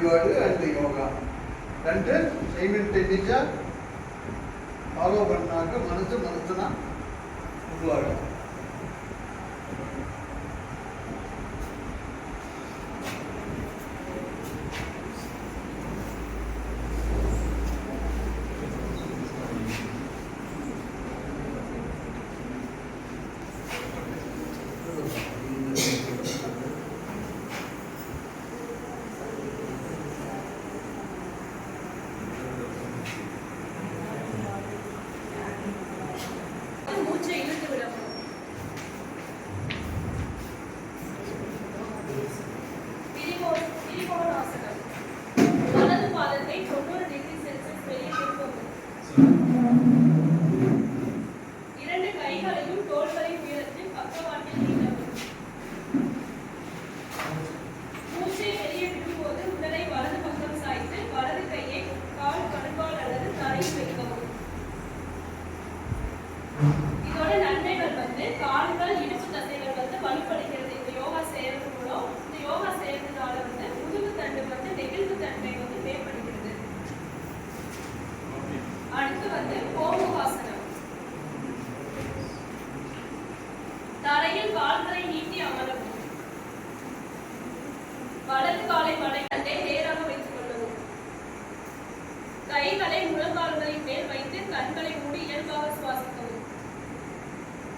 ஈடுபாடு அண்ட் யோகா ரெண்டு சைமல்டேனியஸாக ஃபாலோ பண்ணாக்க மனசுனா உருவாகும். இதோட நன்மைகள் கால்கள் இடுப்பு தசைகள் வலுப்படுகிறது. இந்த யோகா செய்யறது மூலம் இந்த யோகா செய்யறதுனால முதுகு தண்டு நெகிழ்வு தன்மை மேம்படுகிறது. அடுத்து கோமுகாசனம். தரையில் கால்களை நீட்டி அமரவும். வலது காலை மடக்கட்டை நேராக வைத்துக் கொள்ளவும். கைகளை முழங்கால்களின் மேல் வைத்து கண்களை மூடி இயல்பாக சுவாசிக்கவும்.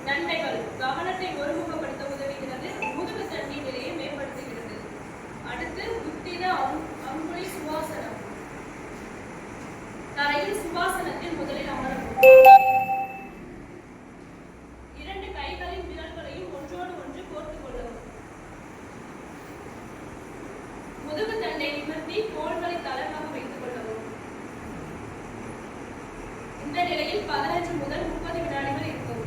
நன்மைகள் கவனத்தை ஒருமுகப்படுத்த உதவுகிறது. முதுகு தண்டி நிலையை மேம்படுத்துகிறது. அடுத்து உத்திர அங்குலி சுவாசனம். தரையில் சுவாசனத்தில் முதலில் அமரவும். இரண்டு கைகளின் விரல்களையும் ஒன்றோடு ஒன்று கோர்த்துக் கொள்ளவும். முதுகு தண்டை நிமிர்த்தி தோள்களை தளர்வாக வைத்துக் கொள்ளவும். இந்த நிலையில் 15 முதல் 30 வினாடிகள் இருக்கும்.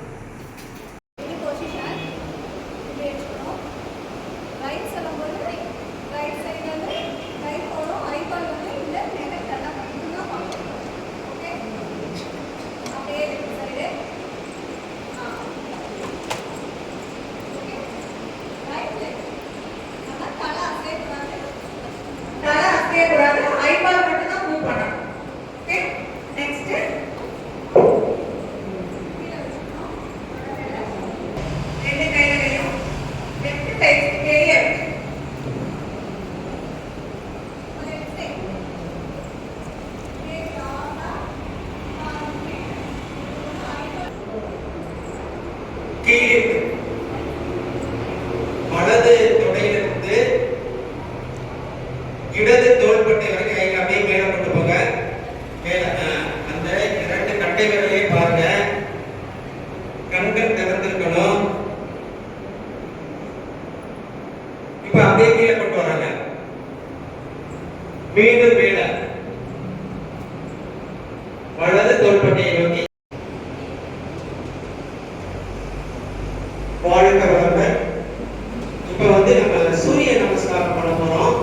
வலது தொடையிலிருந்து இடது தோள்பட்டை வரைக்கும் கையில் அப்படியே மேல கொண்டு போங்க. மேல அந்த இரண்டு கட்டை விரலையும் பாருங்க. கண்கள் திறந்திருக்கணும். இப்ப அப்படியே கீழே கொண்டு வராங்க. மீண்டும் மேல வலது தோள்பட்டையை நோக்கி வாழ்க வளமுடன். இப்ப நம்ம சூரிய நமஸ்காரம் பண்ண போறோம்.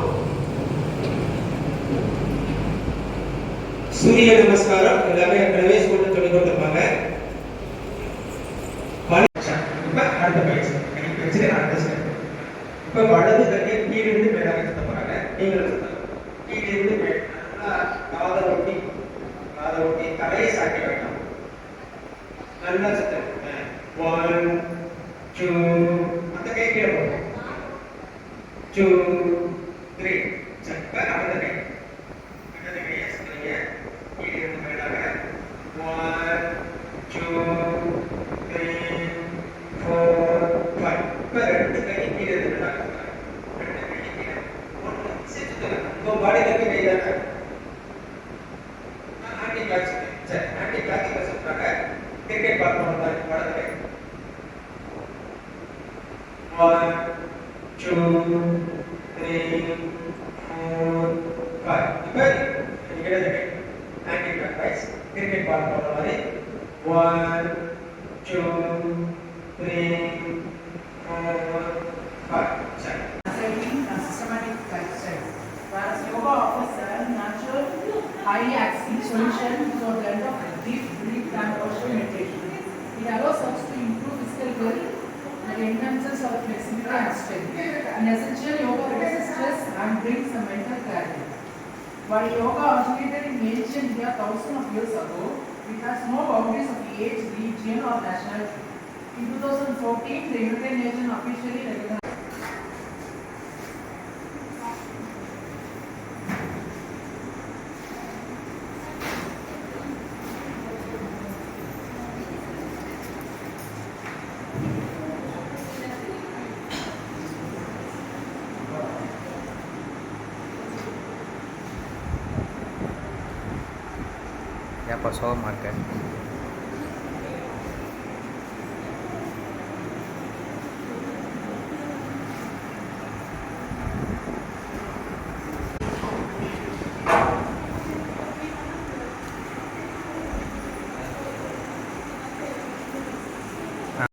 சூரிய நமஸ்காரம் எல்லாமே ஏற்கனவே ஸ்கூல்ல சொல்லி கொடுத்திருப்பாங்க. இப்ப அடுத்த பயிற்சி இப்ப வலது கையை கீழிருந்து மேல வைக்க போறாங்க. நீங்களும் கீழிருந்து மேல காதை ஒட்டி தலையை சாட்டி வைக்கணும். நல்லா சத்தம் 1 2 அந்த கை கீழே போகும். 2 3 சப்ப அடுத்த கை சொல்லுங்க. கீழிருந்து மேலாக 1 2 3 4 5. இப்ப ரெண்டு கை கீழே மேலாக ரெண்டு கை கீழே ஒன்று சேர்த்துங்க. உங்க பாடி கை தானே ஆன்டி கிளாக்ஸ். சரி, ஆன்டி கிளாக்ஸ் சொல்றாங்க. கிரிக்கெட் பார்க்கணும் தான் வலது கை 1 2 3 4 5. இப்ப இடது கை ஆன்டி கிளாக்ஸ் கிரிக்கெட் பார்க்கணும் மாதிரி 1 2 3 4 5. சரி. Systematic lifestyle. Whereas yoga offers a natural, high-access solution to a blend of deep breath and also meditation. It allows us to improve physical health and enhances our flexibility and strength. In essential, yoga reduces stress and brings a mental clarity. While yoga originated in ancient India thousands of years ago, it has no boundaries of age, region, or nationality. In 2014, the United Nations officially recognized Ya pasó, marca.